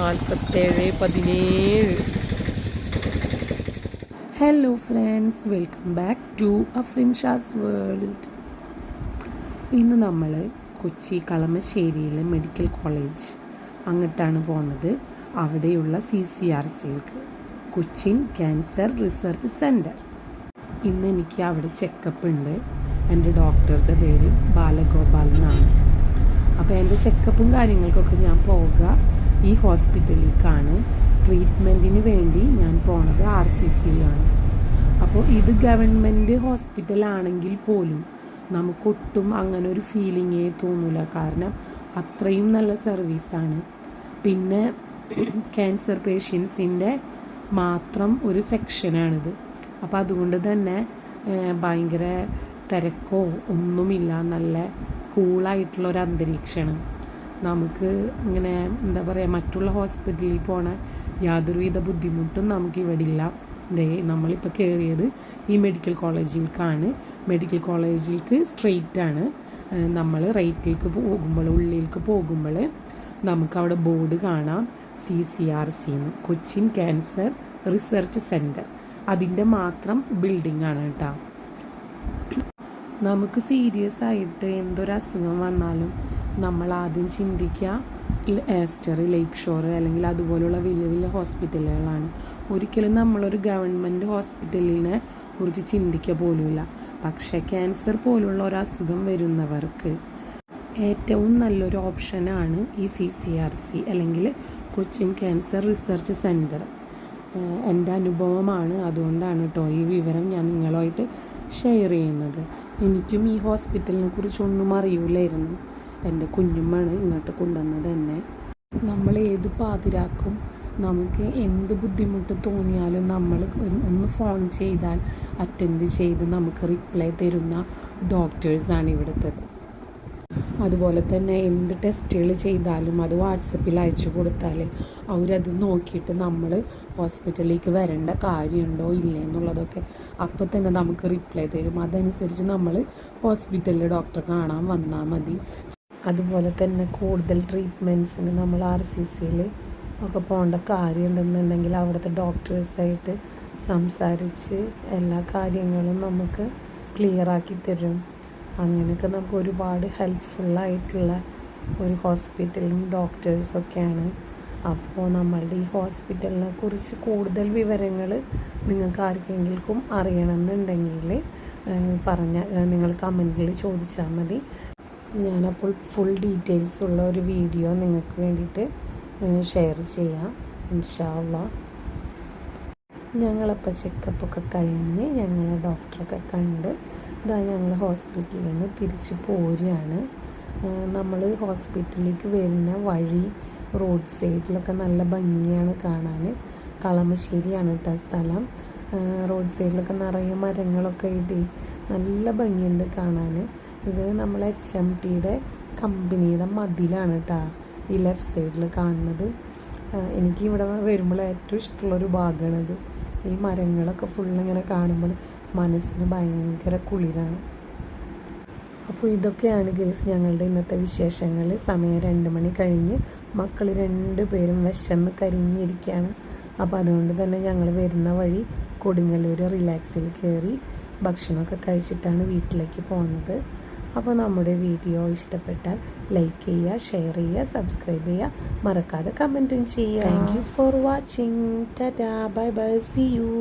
47:17. Hello friends, welcome back to അഫ്രിൻഷാസ് world. ഇന്ന് നമ്മൾ കൊച്ചി കളമശ്ശേരിയിലെ മെഡിക്കൽ കോളേജ് അങ്ങോട്ടാണ് പോകുന്നത്. അവിടെയുള്ള CCRCയിലേക്ക്, കൊച്ചിൻ ക്യാൻസർ റിസർച്ച് സെൻറ്റർ. ഇന്ന് എനിക്ക് അവിടെ ചെക്കപ്പ് ഉണ്ട്. എൻ്റെ ഡോക്ടറുടെ പേര് ബാലഗോപാൽ എന്നാണ്. അപ്പോൾ എൻ്റെ ചെക്കപ്പും കാര്യങ്ങൾക്കൊക്കെ ഞാൻ പോകുക ഈ ഹോസ്പിറ്റലിലേക്കാണ്. ട്രീറ്റ്മെൻറ്റിന് വേണ്ടി ഞാൻ പോണത് RCCയിലാണ്. അപ്പോൾ ഇത് ഗവൺമെൻറ് ഹോസ്പിറ്റലാണെങ്കിൽ പോലും നമുക്കൊട്ടും അങ്ങനെ ഒരു ഫീലിങ്ങേ തോന്നില്ല. കാരണം അത്രയും നല്ല സർവീസാണ്. പിന്നെ ക്യാൻസർ പേഷ്യൻസിൻ്റെ മാത്രം ഒരു സെക്ഷനാണിത്. അപ്പോൾ അതുകൊണ്ട് തന്നെ ഭയങ്കര തിരക്കോ ഒന്നുമില്ല. നല്ല കൂളായിട്ടുള്ള ഒരു അന്തരീക്ഷമാണ്. നമുക്ക് ഇങ്ങനെ എന്താ പറയുക, മറ്റുള്ള ഹോസ്പിറ്റലിൽ പോണ യാതൊരുവിധ ബുദ്ധിമുട്ടും നമുക്കിവിടെ ഇല്ല. നമ്മളിപ്പോൾ കയറിയത് ഈ മെഡിക്കൽ കോളേജിലേക്കാണ്. മെഡിക്കൽ കോളേജിലേക്ക് സ്ട്രെയിറ്റ് ആണ്. നമ്മൾ റൈറ്റിലേക്ക് പോകുമ്പോൾ, ഉള്ളിലേക്ക് പോകുമ്പോൾ നമുക്കവിടെ ബോർഡ് കാണാം, CCRC എന്ന്, കൊച്ചിൻ ക്യാൻസർ റിസർച്ച് സെൻറ്റർ. അതിൻ്റെ മാത്രം ബിൽഡിംഗ് ആണ് കേട്ടോ. നമുക്ക് സീരിയസ് ആയിട്ട് എന്തൊരു അസുഖം വന്നാലും നമ്മൾ ആദ്യം ചിന്തിക്കുക ആസ്റ്റർ, ലേക്ക് ഷോർ അല്ലെങ്കിൽ അതുപോലുള്ള വലിയ വലിയ ഹോസ്പിറ്റലുകളാണ്. ഒരിക്കലും നമ്മളൊരു ഗവൺമെൻറ് ഹോസ്പിറ്റലിനെ കുറിച്ച് ചിന്തിക്കുക പോലുമില്ല. പക്ഷേ ക്യാൻസർ പോലുള്ള ഒരു അസുഖം വരുന്നവർക്ക് ഏറ്റവും നല്ലൊരു ഓപ്ഷനാണ് ഈ CCRC അല്ലെങ്കിൽ കൊച്ചിൻ ക്യാൻസർ റിസർച്ച് സെൻറ്റർ. എൻ്റെ അനുഭവമാണ്, അതുകൊണ്ടാണ് കേട്ടോ ഈ വിവരം ഞാൻ നിങ്ങളുമായിട്ട് ഷെയർ ചെയ്യുന്നത്. എനിക്കും ഈ ഹോസ്പിറ്റലിനെ കുറിച്ചൊന്നും അറിയില്ലായിരുന്നു. എൻ്റെ കുഞ്ഞുമ്മാണ് ഇങ്ങോട്ട് കൊണ്ടുവന്നത് തന്നെ. നമ്മൾ ഏത് പാതിരാക്കും നമുക്ക് എന്ത് ബുദ്ധിമുട്ട് തോന്നിയാലും നമ്മൾ ഒന്ന് ഫോൺ ചെയ്താൽ അറ്റൻഡ് ചെയ്ത് നമുക്ക് റിപ്ലൈ തരുന്ന ഡോക്ടേഴ്സാണ് ഇവിടുത്തത്. അതുപോലെ തന്നെ എന്ത് ടെസ്റ്റുകൾ ചെയ്താലും അത് വാട്സപ്പിൽ അയച്ചു കൊടുത്താൽ അവരത് നോക്കിയിട്ട് നമ്മൾ ഹോസ്പിറ്റലിലേക്ക് വരേണ്ട കാര്യമുണ്ടോ ഇല്ലേ എന്നുള്ളതൊക്കെ അപ്പോൾ തന്നെ നമുക്ക് റിപ്ലൈ തരും. അതനുസരിച്ച് നമ്മൾ ഹോസ്പിറ്റലിൽ ഡോക്ടറെ കാണാൻ വന്നാൽ മതി. അതുപോലെ തന്നെ കൂടുതൽ ട്രീറ്റ്മെൻറ്റ്സിന് നമ്മൾ RCCയിൽ ഒക്കെ പോകേണ്ട കാര്യമുണ്ടെന്നുണ്ടെങ്കിൽ അവിടുത്തെ ഡോക്ടേഴ്സായിട്ട് സംസാരിച്ച് എല്ലാ കാര്യങ്ങളും നമുക്ക് ക്ലിയറാക്കി തരും. അങ്ങനെയൊക്കെ നമുക്ക് ഒരുപാട് ഹെൽപ്ഫുള്ളായിട്ടുള്ള ഒരു ഹോസ്പിറ്റലും ഡോക്ടേഴ്സൊക്കെയാണ്. അപ്പോൾ നമ്മളുടെ ഈ ഹോസ്പിറ്റലിനെ കുറിച്ച് കൂടുതൽ വിവരങ്ങൾ നിങ്ങൾക്ക് ആർക്കെങ്കിലും അറിയണമെന്നുണ്ടെങ്കിൽ നിങ്ങൾ കമൻറ്റിൽ ചോദിച്ചാൽ മതി. ഞാനപ്പോൾ ഫുൾ ഡീറ്റെയിൽസ് ഉള്ള ഒരു വീഡിയോ നിങ്ങൾക്ക് വേണ്ടിയിട്ട് ഷെയർ ചെയ്യാം ഇൻഷാ അല്ലാഹ്. ഞങ്ങളപ്പോൾ ചെക്കപ്പൊക്കെ കഴിഞ്ഞ് ഞങ്ങളെ ഡോക്ടറൊക്കെ കണ്ട് ഞങ്ങൾ ഹോസ്പിറ്റലിൽ നിന്ന് തിരിച്ച് പോരുകയാണ്. നമ്മൾ ഹോസ്പിറ്റലിലേക്ക് വരുന്ന വഴി റോഡ് സൈഡിലൊക്കെ നല്ല ഭംഗിയാണ് കാണാൻ. കളമശ്ശേരിയാണ് കേട്ടോ സ്ഥലം. റോഡ് സൈഡിലൊക്കെ നിറയെ മരങ്ങളൊക്കെ ഇട്ട് നല്ല ഭംഗിയുണ്ട് കാണാൻ. ഇത് നമ്മൾ HMTയുടെ കമ്പനിയുടെ മതിലാണ് കേട്ടോ ഈ ലെഫ്റ്റ് സൈഡിൽ കാണുന്നത്. എനിക്ക് ഇവിടെ വരുമ്പോൾ ഏറ്റവും ഇഷ്ടമുള്ളൊരു ഭാഗമാണിത്. ഈ മരങ്ങളൊക്കെ ഫുള്ളിങ്ങനെ കാണുമ്പോൾ മനസ്സിന് ഭയങ്കര കുളിരാണ്. അപ്പോൾ ഇതൊക്കെയാണ് ഗൈസ് ഞങ്ങളുടെ ഇന്നത്തെ വിശേഷങ്ങൾ. സമയം 2 മണി കഴിഞ്ഞ് മക്കൾ 2 പേരും വിശന്ന് കരിഞ്ഞിരിക്കുകയാണ്. അപ്പോൾ അതുകൊണ്ട് തന്നെ ഞങ്ങൾ വരുന്ന വഴി കൊടുങ്ങല്ലൂർ റിലാക്സിൽ കയറി ഭക്ഷണമൊക്കെ കഴിച്ചിട്ടാണ് വീട്ടിലേക്ക് പോകുന്നത്. അപ്പോൾ നമ്മുടെ വീഡിയോ ഇഷ്ടപ്പെട്ടാൽ ലൈക്ക് ചെയ്യുക, ഷെയർ ചെയ്യുക, സബ്സ്ക്രൈബ് ചെയ്യുക, മറക്കാതെ കമൻറ്റും ചെയ്യുക. Thank you for watching. Tata, bye bye, see U.